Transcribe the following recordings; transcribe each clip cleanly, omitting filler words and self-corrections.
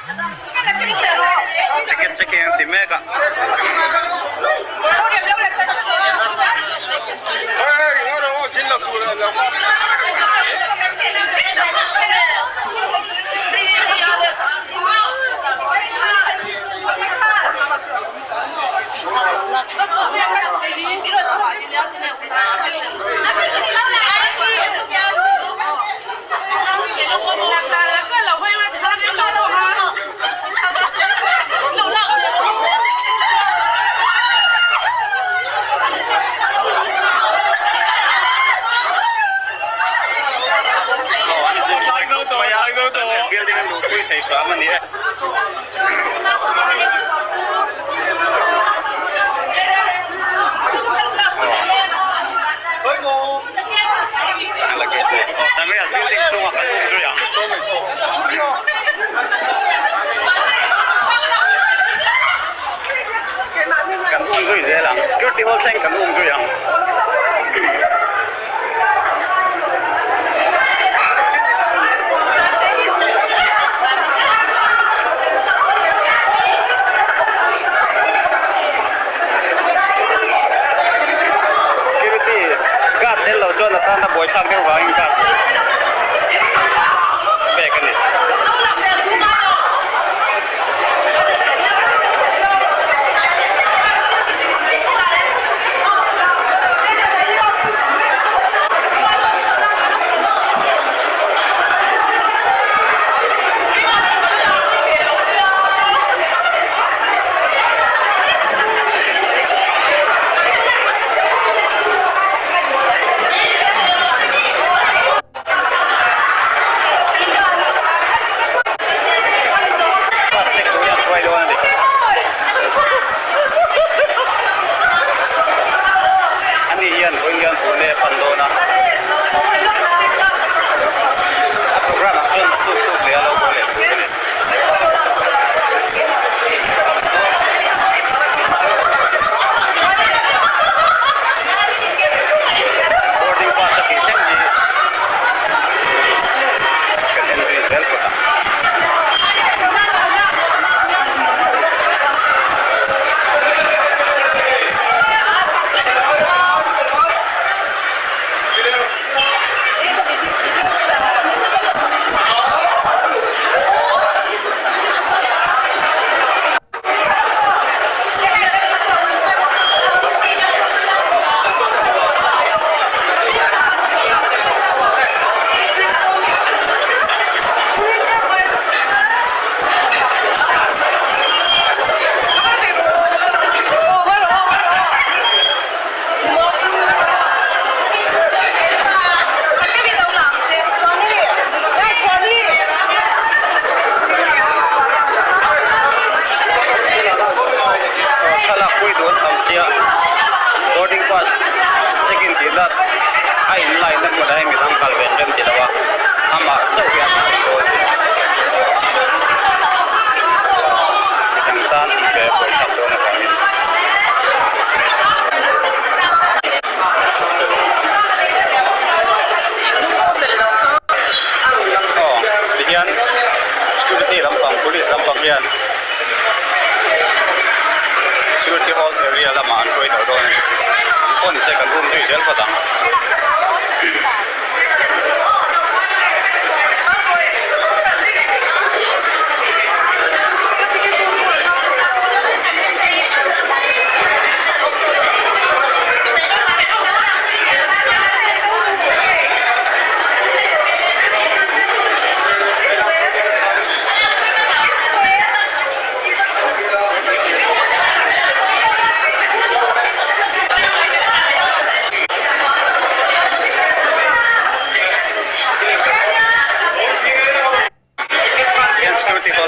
Cek yang di Mega. Building ang lupoy sa isama niya. Lagi ito. Kami ang building sunga ka kung suya. Kan ungsoy siya lang. Security hall sa kan ungsoy ang. Hello, Jonathan, na boy, sabi ko ba yung kat? Beka ni. Boarding pass, check-in tilat, ay line na mula yung itang kalbendem tilawa, ama, sabi ang ito. Itang tan, kaya po isang doon na kami. Oh, bigyan, security lampang, pulis lampang yan. Security hall area lah maan roy na doon. Oh, ni second room tu isel pada.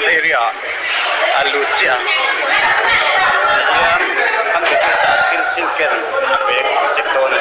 Area Alucia. Yan, ang saat tin tin ken, apa yang cek tahu ni.